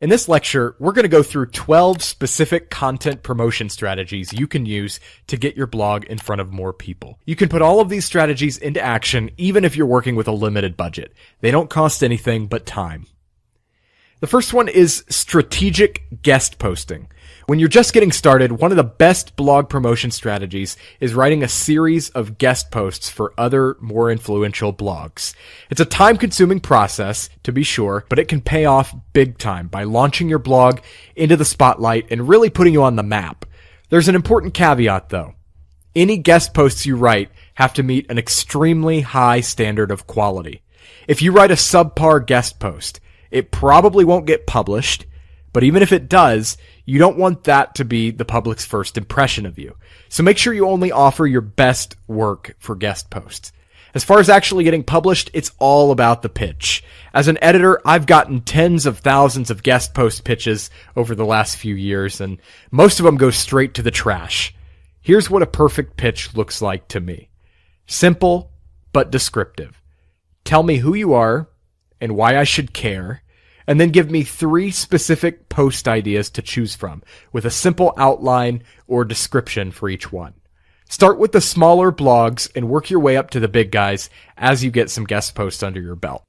In this lecture, we're going to go through 12 specific content promotion strategies you can use to get your blog in front of more people. You can put all of these strategies into action even if you're working with a limited budget. They don't cost anything but time. The first one is strategic guest posting. When you're just getting started, one of the best blog promotion strategies is writing a series of guest posts for other, more influential blogs. It's a time-consuming process, to be sure, but it can pay off big time by launching your blog into the spotlight and really putting you on the map. There's an important caveat, though. Any guest posts you write have to meet an extremely high standard of quality. If you write a subpar guest post, it probably won't get published, but even if it does, you don't want that to be the public's first impression of you. So make sure you only offer your best work for guest posts. As far as actually getting published, it's all about the pitch. As an editor, I've gotten tens of thousands of guest post pitches over the last few years, and most of them go straight to the trash. Here's what a perfect pitch looks like to me. Simple, but descriptive. Tell me who you are and why I should care, and then give me 3 specific post ideas to choose from, with a simple outline or description for each one. Start with the smaller blogs and work your way up to the big guys as you get some guest posts under your belt.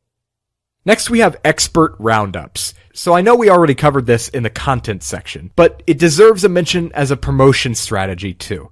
Next, we have expert roundups. So I know we already covered this in the content section, but it deserves a mention as a promotion strategy too.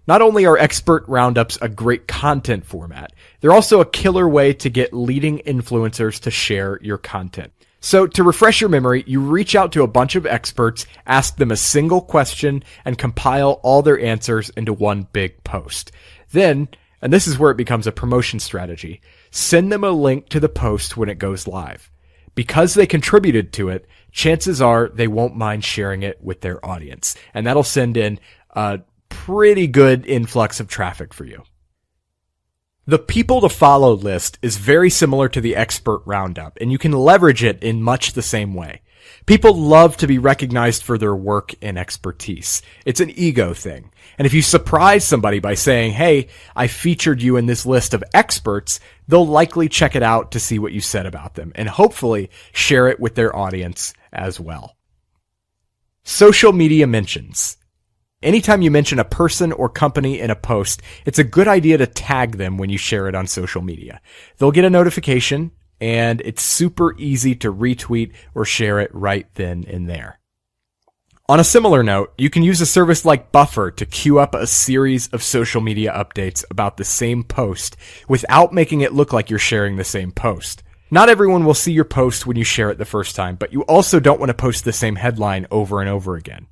Not only are expert roundups a great content format, they're also a killer way to get leading influencers to share your content. So to refresh your memory, you reach out to a bunch of experts, ask them a single question, and compile all their answers into one big post. Then, and this is where it becomes a promotion strategy, send them a link to the post when it goes live. Because they contributed to it, chances are they won't mind sharing it with their audience, and that'll send in a pretty good influx of traffic for you. The people to follow list is very similar to the expert roundup, and you can leverage it in much the same way. People love to be recognized for their work and expertise. It's an ego thing. And if you surprise somebody by saying, hey, I featured you in this list of experts, they'll likely check it out to see what you said about them, and hopefully share it with their audience as well. Social media mentions. Anytime you mention a person or company in a post, it's a good idea to tag them when you share it on social media. They'll get a notification, and it's super easy to retweet or share it right then and there. On a similar note, you can use a service like Buffer to queue up a series of social media updates about the same post without making it look like you're sharing the same post. Not everyone will see your post when you share it the first time, but you also don't want to post the same headline over and over again.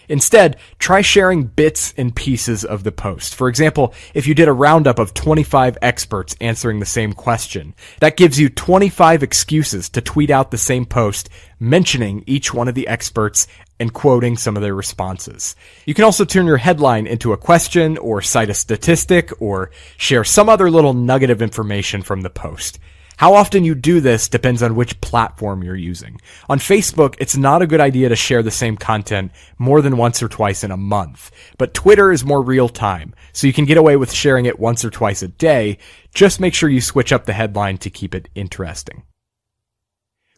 Instead, try sharing bits and pieces of the post. For example, if you did a roundup of 25 experts answering the same question, that gives you 25 excuses to tweet out the same post, mentioning each one of the experts and quoting some of their responses. You can also turn your headline into a question, or cite a statistic, or share some other little nugget of information from the post. How often you do this depends on which platform you're using. On Facebook, it's not a good idea to share the same content more than once or twice in a month. But Twitter is more real time, so you can get away with sharing it once or twice a day. Just make sure you switch up the headline to keep it interesting.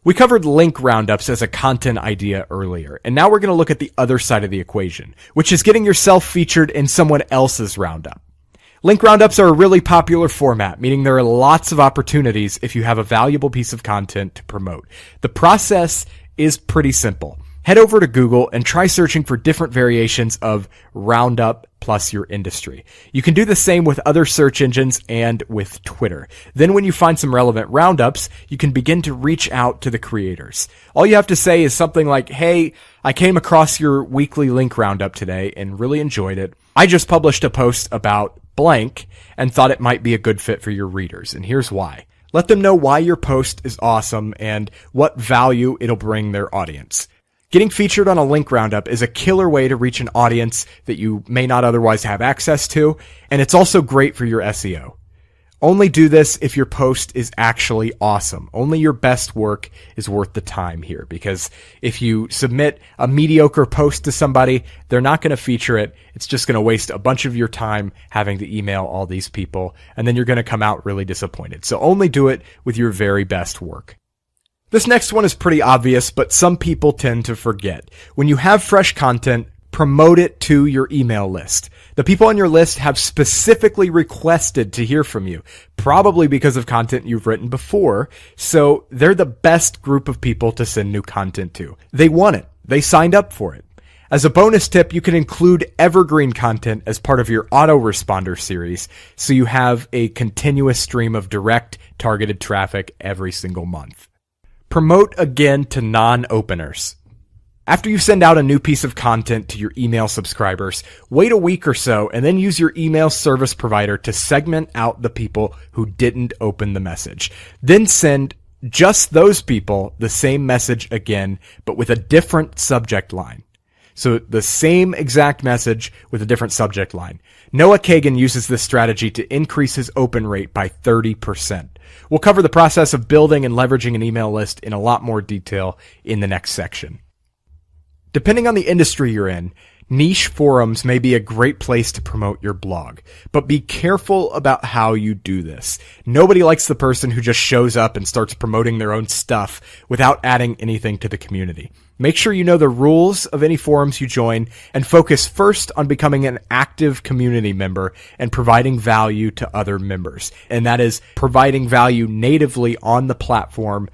We covered link roundups as a content idea earlier, and now we're going to look at the other side of the equation, which is getting yourself featured in someone else's roundup. Link roundups are a really popular format, meaning there are lots of opportunities if you have a valuable piece of content to promote. The process is pretty simple. Head over to Google and try searching for different variations of Roundup plus your industry. You can do the same with other search engines and with Twitter. Then when you find some relevant roundups, you can begin to reach out to the creators. All you have to say is something like, hey, I came across your weekly link roundup today and really enjoyed it. I just published a post about blank and thought it might be a good fit for your readers, and here's why. Let them know why your post is awesome and what value it'll bring their audience. Getting featured on a link roundup is a killer way to reach an audience that you may not otherwise have access to, and it's also great for your SEO. Only do this if your post is actually awesome. Only your best work is worth the time here, because if you submit a mediocre post to somebody, they're not going to feature it. It's just going to waste a bunch of your time having to email all these people, and then you're going to come out really disappointed. So only do it with your very best work. This next one is pretty obvious, but some people tend to forget. When you have fresh content, promote it to your email list. The people on your list have specifically requested to hear from you, probably because of content you've written before, so they're the best group of people to send new content to. They want it. They signed up for it. As a bonus tip, you can include evergreen content as part of your autoresponder series, so you have a continuous stream of direct, targeted traffic every single month. Promote again to non-openers. After you send out a new piece of content to your email subscribers, wait a week or so and then use your email service provider to segment out the people who didn't open the message. Then send just those people the same message again, but with a different subject line. So the same exact message with a different subject line. Noah Kagan uses this strategy to increase his open rate by 30%. We'll cover the process of building and leveraging an email list in a lot more detail in the next section. Depending on the industry you're in, niche forums may be a great place to promote your blog, but be careful about how you do this. Nobody likes the person who just shows up and starts promoting their own stuff without adding anything to the community. Make sure you know the rules of any forums you join and focus first on becoming an active community member and providing value to other members. And that is providing value natively on the platform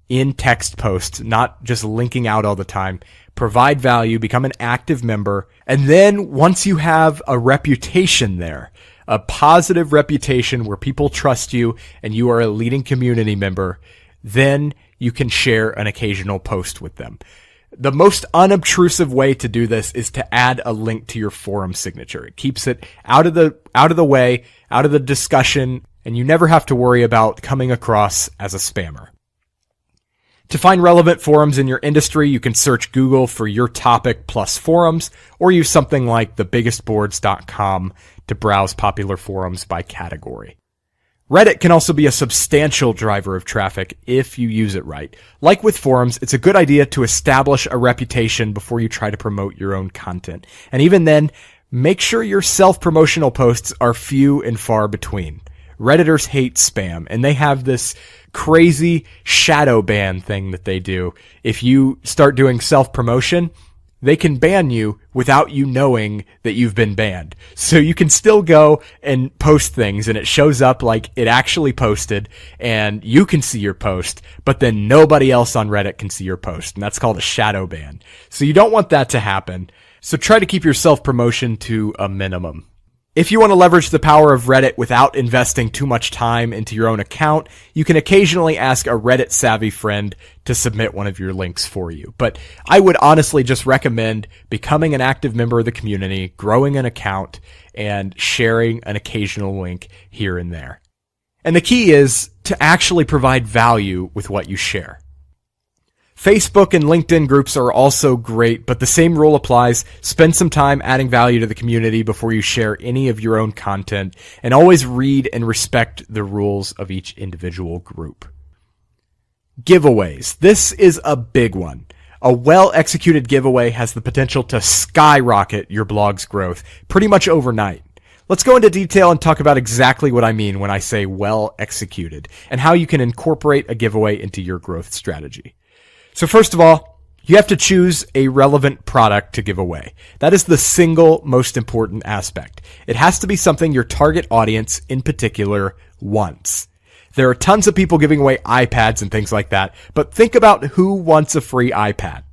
in text posts, not just linking out all the time. Provide value, become an active member, and then once you have a reputation there, a positive reputation where people trust you and you are a leading community member, then you can share an occasional post with them. The most unobtrusive way to do this is to add a link to your forum signature. It keeps it out of the way, out of the discussion, and you never have to worry about coming across as a spammer. To find relevant forums in your industry, you can search Google for your topic plus forums, or use something like thebiggestboards.com to browse popular forums by category. Reddit can also be a substantial driver of traffic if you use it right. Like with forums, it's a good idea to establish a reputation before you try to promote your own content. And even then, make sure your self-promotional posts are few and far between. Redditors hate spam, and they have this crazy shadow ban thing that they do. If you start doing self-promotion, they can ban you without you knowing that you've been banned. So you can still go and post things and it shows up like it actually posted and you can see your post, but then nobody else on Reddit can see your post. And that's called a shadow ban. So you don't want that to happen. So try to keep your self-promotion to a minimum. If you want to leverage the power of Reddit without investing too much time into your own account, you can occasionally ask a Reddit-savvy friend to submit one of your links for you. But I would honestly just recommend becoming an active member of the community, growing an account, and sharing an occasional link here and there. And the key is to actually provide value with what you share. Facebook and LinkedIn groups are also great, but the same rule applies. Spend some time adding value to the community before you share any of your own content, and always read and respect the rules of each individual group. Giveaways. This is a big one. A well-executed giveaway has the potential to skyrocket your blog's growth pretty much overnight. Let's go into detail and talk about exactly what I mean when I say well-executed, and how you can incorporate a giveaway into your growth strategy. So first of all, you have to choose a relevant product to give away. That is the single most important aspect. It has to be something your target audience in particular wants. There are tons of people giving away iPads and things like that, but think about who wants a free iPad.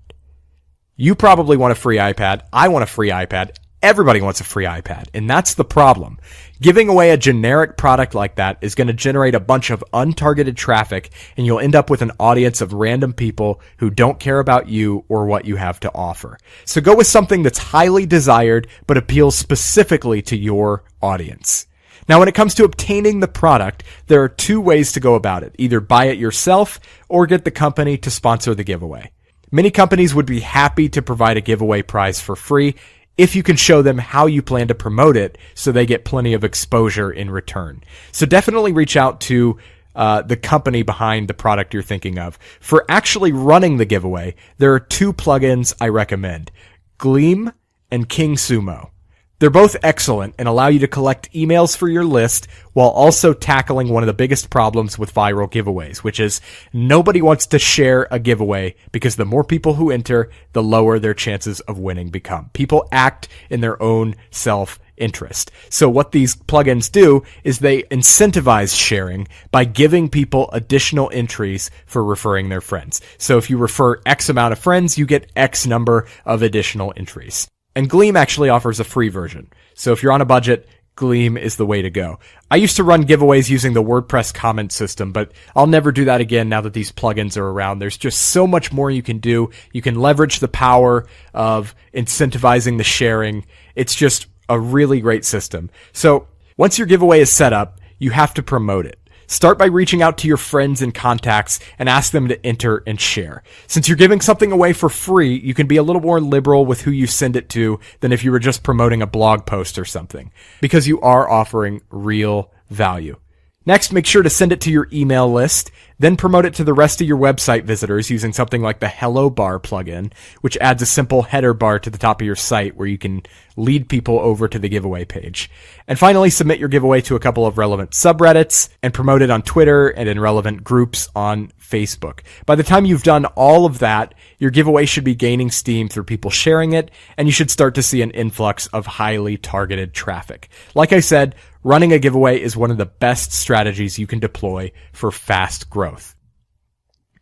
You probably want a free iPad. I want a free iPad. Everybody wants a free iPad, and that's the problem. Giving away a generic product like that is going to generate a bunch of untargeted traffic, and you'll end up with an audience of random people who don't care about you or what you have to offer. So go with something that's highly desired, but appeals specifically to your audience. Now, when it comes to obtaining the product, there are two ways to go about it. Either buy it yourself or get the company to sponsor the giveaway. Many companies would be happy to provide a giveaway prize for free if you can show them how you plan to promote it so they get plenty of exposure in return. So definitely reach out to the company behind the product you're thinking of. For actually running the giveaway, there are two plugins I recommend, Gleam and King Sumo. They're both excellent and allow you to collect emails for your list while also tackling one of the biggest problems with viral giveaways, which is nobody wants to share a giveaway because the more people who enter, the lower their chances of winning become. People act in their own self-interest. So what these plugins do is they incentivize sharing by giving people additional entries for referring their friends. So if you refer X amount of friends, you get X number of additional entries. And Gleam actually offers a free version. So if you're on a budget, Gleam is the way to go. I used to run giveaways using the WordPress comment system, but I'll never do that again now that these plugins are around. There's just so much more you can do. You can leverage the power of incentivizing the sharing. It's just a really great system. So once your giveaway is set up, you have to promote it. Start by reaching out to your friends and contacts and ask them to enter and share. Since you're giving something away for free, you can be a little more liberal with who you send it to than if you were just promoting a blog post or something, because you are offering real value. Next, make sure to send it to your email list, then promote it to the rest of your website visitors using something like the Hello Bar plugin, which adds a simple header bar to the top of your site where you can lead people over to the giveaway page. And finally, submit your giveaway to a couple of relevant subreddits and promote it on Twitter and in relevant groups on Facebook. By the time you've done all of that, your giveaway should be gaining steam through people sharing it, and you should start to see an influx of highly targeted traffic. Like I said, running a giveaway is one of the best strategies you can deploy for fast growth.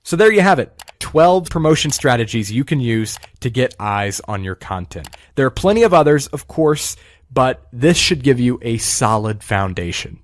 So there you have it. 12 promotion strategies you can use to get eyes on your content. There are plenty of others, of course, but this should give you a solid foundation.